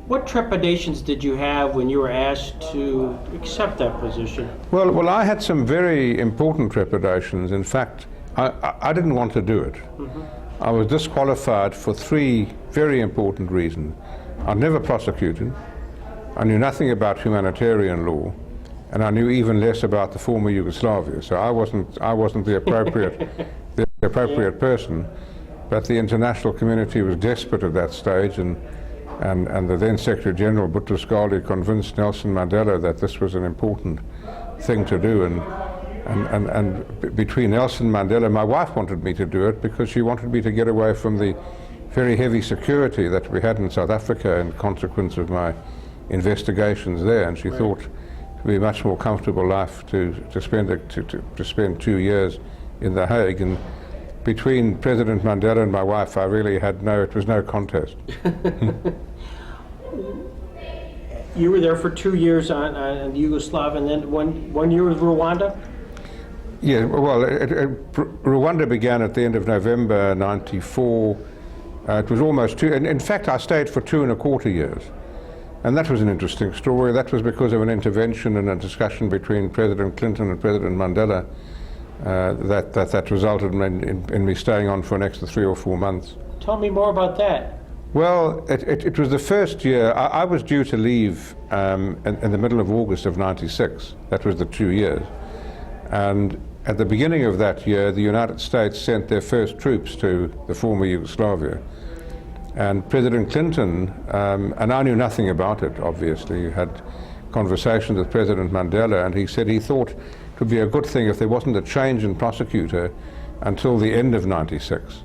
What trepidations did you have when you were asked to accept that position? Well, I had some very important trepidations. In fact, I didn't want to do it. Mm-hmm. I was disqualified for three very important reasons. I'd never prosecuted, I knew nothing about humanitarian law, and I knew even less about the former Yugoslavia. So I wasn't the appropriate person. But the international community was desperate at that stage, and the then Secretary General Boutros-Ghali convinced Nelson Mandela that this was an important thing to do. And between Nelson Mandela, my wife wanted me to do it because she wanted me to get away from the very heavy security that we had in South Africa in consequence of my investigations there, and she thought it would be a much more comfortable life to spend 2 years in The Hague. And between President Mandela and my wife, I really it was no contest. You were there for 2 years on Yugoslavia, and then one year with Rwanda? Yeah, well, Rwanda began at the end of November '94. It was almost two, and in fact I stayed for 2.25 years. And that was an interesting story. That was because of an intervention and a discussion between President Clinton and President Mandela that resulted in me staying on for an extra 3 or 4 months. Tell me more about that. Well, it was the first year. I was due to leave in the middle of August of '96. That was the 2 years. And at the beginning of that year, the United States sent their first troops to the former Yugoslavia. And President Clinton, and I knew nothing about it, obviously, had conversations with President Mandela, and he said he thought it would be a good thing if there wasn't a change in prosecutor until the end of '96.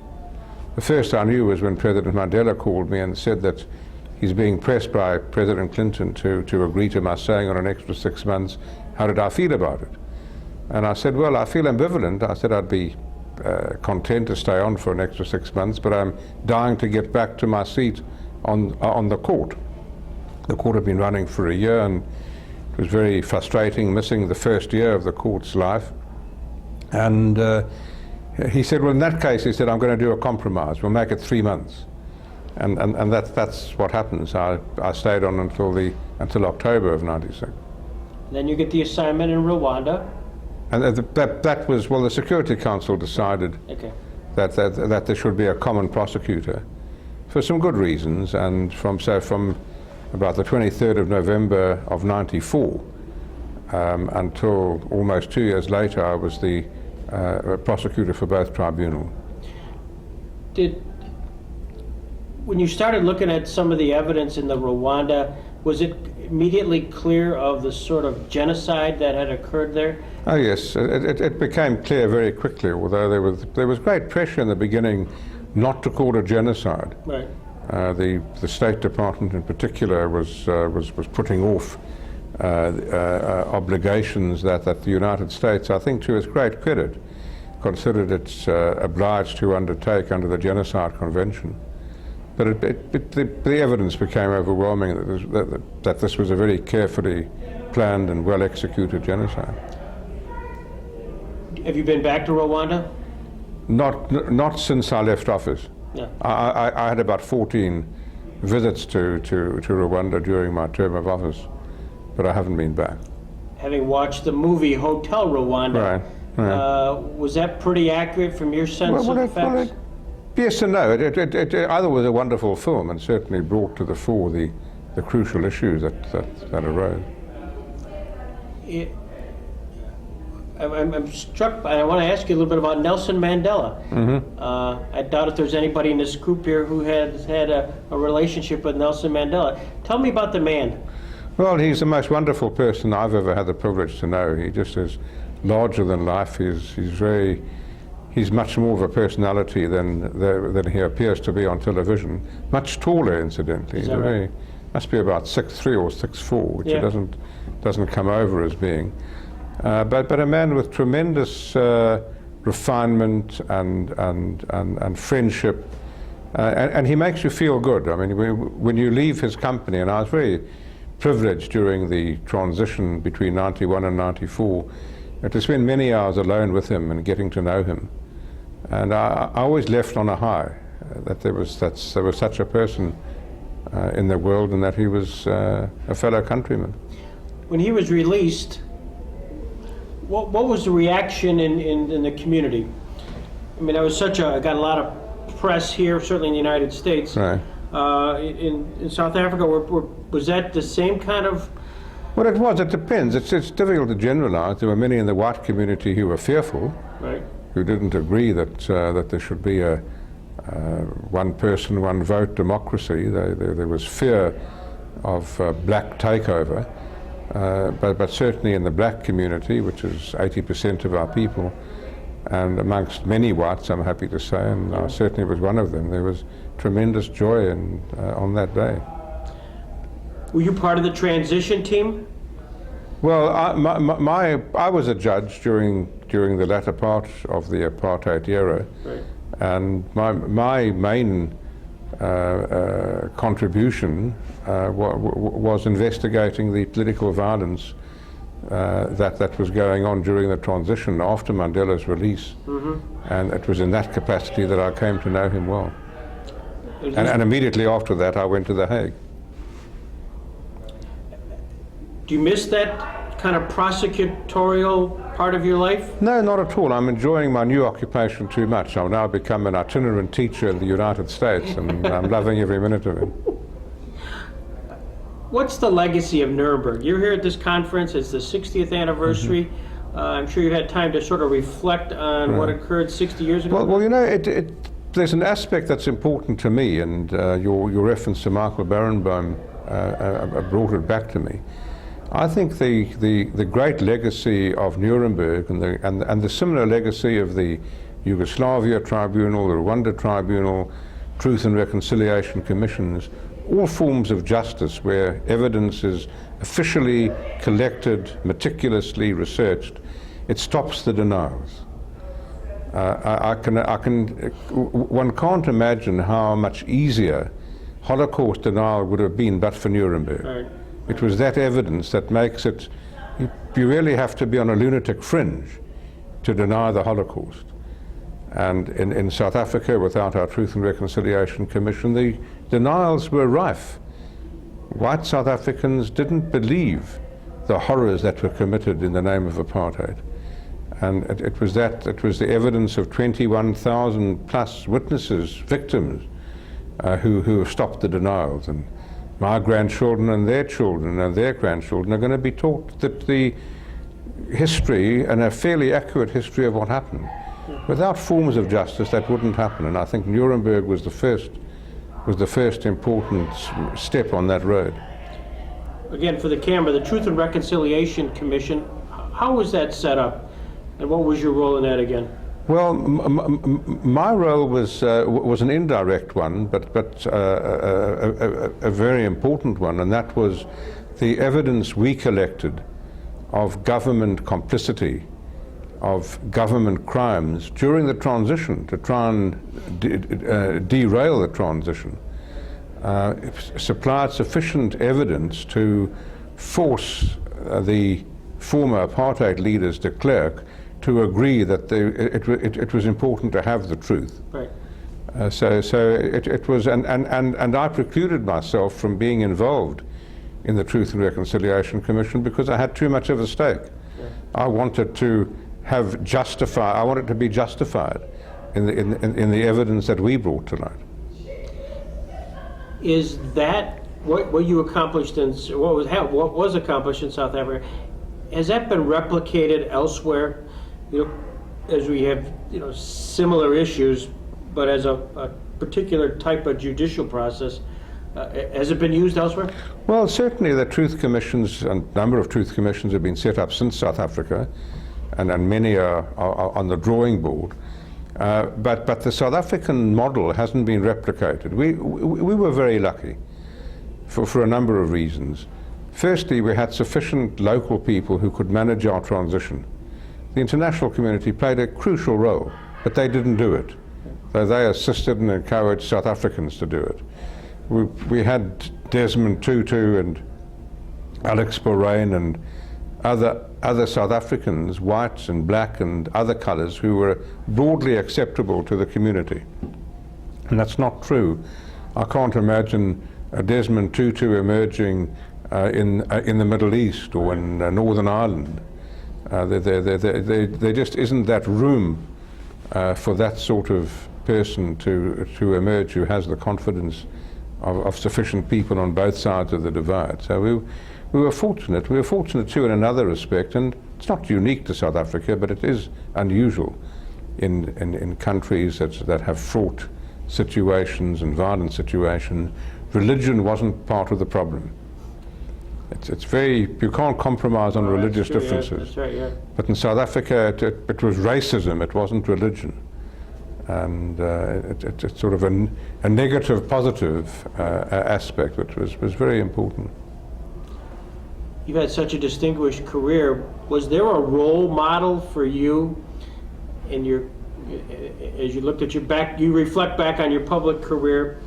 The first I knew was when President Mandela called me and said that he's being pressed by President Clinton to agree to my staying on an extra 6 months. How did I feel about it? And I said, well, I feel ambivalent. I said I'd be content to stay on for an extra 6 months, but I'm dying to get back to my seat on the court. The court had been running for a year, and it was very frustrating missing the first year of the court's life. And he said, well, in that case, he said, I'm going to do a compromise. We'll make it 3 months. And that's what happens. I stayed on until October of '96. Then you get the assignment in Rwanda. And that was, well, the Security Council decided that there should be a common prosecutor for some good reasons. And from about the 23rd of November of '94 until almost 2 years later, I was the prosecutor for both tribunals. When you started looking at some of the evidence in the Rwanda, was it immediately clear of the sort of genocide that had occurred there? Oh yes, it became clear very quickly, although there was great pressure in the beginning not to call it genocide. Right. The State Department in particular was putting off obligations that the United States, I think to its great credit, considered it's obliged to undertake under the Genocide Convention. But the evidence became overwhelming that this was a very carefully planned and well-executed genocide. Have you been back to Rwanda? Not since I left office. Yeah. I had about 14 visits to Rwanda during my term of office, but I haven't been back. Having watched the movie Hotel Rwanda, right. Was that pretty accurate from your sense of the facts? Yes and no. It either was a wonderful film and certainly brought to the fore the crucial issues that arose. I'm struck, and I want to ask you a little bit about Nelson Mandela. Mm-hmm. I doubt if there's anybody in this group here who has had a relationship with Nelson Mandela. Tell me about the man. Well, he's the most wonderful person I've ever had the privilege to know. He just is larger than life. He's much more of a personality than he appears to be on television. Much taller, incidentally. Is that right? Must be about 6'3" or 6'4", which he doesn't come over as being. But a man with tremendous refinement and friendship, and he makes you feel good. I mean, when you leave his company, and I was very privileged during the transition between '91 and '94 to spend many hours alone with him and getting to know him. And I always left on a high, that there was such a person in the world, and that he was a fellow countryman. When he was released, what was the reaction in the community? I mean, I got a lot of press here, certainly in the United States. Right. In South Africa, was that the same kind of? Well, it was. It depends. It's difficult to generalize. There were many in the white community who were fearful, Right. who didn't agree that there should be a one person, one vote democracy. There was fear of black takeover, but certainly in the black community, which is 80% of our people, and amongst many whites, I'm happy to say, and I certainly was one of them, there was tremendous joy on that day. Were you part of the transition team? Well, I was a judge during the latter part of the apartheid era, Right. and my main contribution was investigating the political violence that was going on during the transition after Mandela's release, and it was in that capacity that I came to know him well. And immediately after that, I went to The Hague. Do you miss that kind of prosecutorial part of your life? No, not at all. I'm enjoying my new occupation too much. I've now become an itinerant teacher in the United States, and I'm loving every minute of it. What's the legacy of Nuremberg? You're here at this conference. It's the 60th anniversary. I'm sure you had time to sort of reflect on what occurred 60 years ago. Well, you know, there's an aspect that's important to me, and your reference to Michael Barenboim brought it back to me. I think the great legacy of Nuremberg and the similar legacy of the Yugoslavia Tribunal, the Rwanda Tribunal, Truth and Reconciliation Commissions, all forms of justice where evidence is officially collected, meticulously researched, it stops the denials. One can't imagine how much easier Holocaust denial would have been but for Nuremberg. Right. It was that evidence that makes it, you really have to be on a lunatic fringe to deny the Holocaust. And in South Africa, without our Truth and Reconciliation Commission, the denials were rife. White South Africans didn't believe the horrors that were committed in the name of apartheid. And it was the evidence of 21,000 plus witnesses, victims, who stopped the denials. And my grandchildren and their children and their grandchildren are going to be taught that the history, and a fairly accurate history of what happened. Without forms of justice, that wouldn't happen. And I think Nuremberg was the first important step on that road. Again, for the camera, the Truth and Reconciliation Commission, how was that set up? And what was your role in that again? Well, my role was an indirect one, but a very important one, and that was the evidence we collected of government complicity, of government crimes during the transition to try and derail the transition, supplied sufficient evidence to force the former apartheid leaders, de Klerk, to agree that it was important to have the truth. Right. So it was, and I precluded myself from being involved in the Truth and Reconciliation Commission because I had too much of a stake. Yeah. I wanted to I wanted to be justified in the evidence that we brought to light. Is that what you accomplished what was accomplished in South Africa? Has that been replicated elsewhere? You know, as we have, similar issues, but as a particular type of judicial process, has it been used elsewhere? Well, certainly the truth commissions, a number of truth commissions have been set up since South Africa, and many are on the drawing board. But the South African model hasn't been replicated. We were very lucky for a number of reasons. Firstly, we had sufficient local people who could manage our transition. The international community played a crucial role, but they didn't do it. They assisted and encouraged South Africans to do it. We had Desmond Tutu and Alex Borain and other South Africans, whites and black and other colours, who were broadly acceptable to the community. And that's not true. I can't imagine Desmond Tutu emerging in the Middle East or in Northern Ireland. There just isn't that room for that sort of person to emerge who has the confidence of sufficient people on both sides of the divide. So we were fortunate. We were fortunate too in another respect, and it's not unique to South Africa, but it is unusual in countries that have fraught situations and violent situations. Religion wasn't part of the problem. It's very, you can't compromise on religious differences. Yeah, that's right, yeah. But in South Africa, it was racism, it wasn't religion. And it's sort of a negative, positive aspect, which was very important. You've had such a distinguished career. Was there a role model for you in your, as you looked at your back, you reflect back on your public career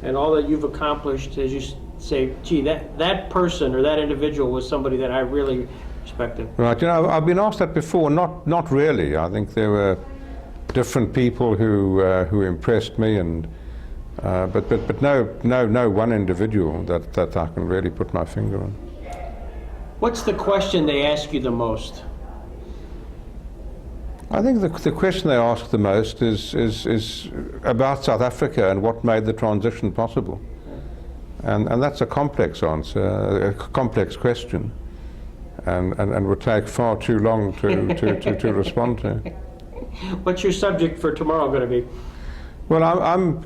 and all that you've accomplished, as you say, gee, that person or that individual was somebody that I really respected? Right, you know, I've been asked that before. Not really. I think there were different people who impressed me, and but no one individual that I can really put my finger on. What's the question they ask you the most? I think the question they ask the most is about South Africa and what made the transition possible. And that's a complex answer, a complex question, and would take far too long to respond to. What's your subject for tomorrow going to be? Well,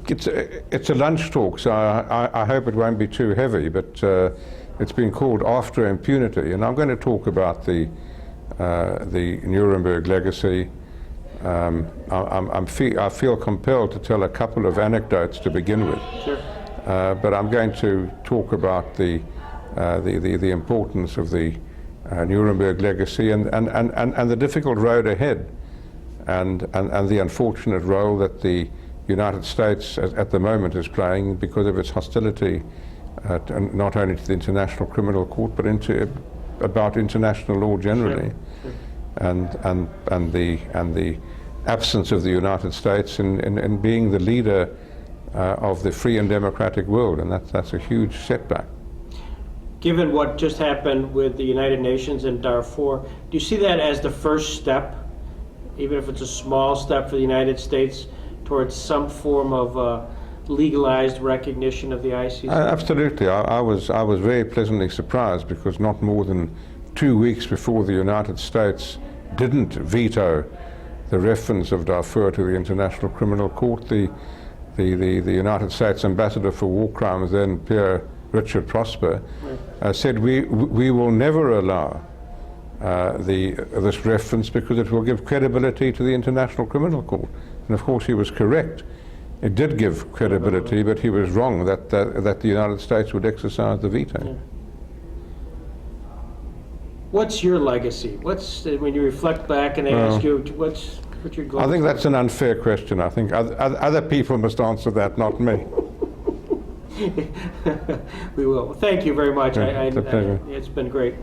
it's a lunch talk, so I hope it won't be too heavy, but it's been called After Impunity, and I'm going to talk about the Nuremberg legacy. I feel compelled to tell a couple of anecdotes to begin with. Sure. But I'm going to talk about the importance of the Nuremberg legacy and the difficult road ahead, and the unfortunate role that the United States at the moment is playing because of its hostility not only to the International Criminal Court but about international law generally. Sure. And the absence of the United States in being the leader of the free and democratic world, and that's a huge setback. Given what just happened with the United Nations in Darfur, do you see that as the first step, even if it's a small step for the United States, towards some form of legalized recognition of the ICC? Absolutely. I was very pleasantly surprised, because not more than 2 weeks before the United States didn't veto the reference of Darfur to the International Criminal Court, the United States Ambassador for War Crimes, then Pierre Richard Prosper, said we will never allow this reference because it will give credibility to the International Criminal Court. And of course he was correct. It did give credibility, but he was wrong that the United States would exercise the veto. Yeah. What's your legacy? When you reflect back and they ask you, what's your goal? I think that's an unfair question. I think other people must answer that, not me. We will. Thank you very much. It's a pleasure. It's been great.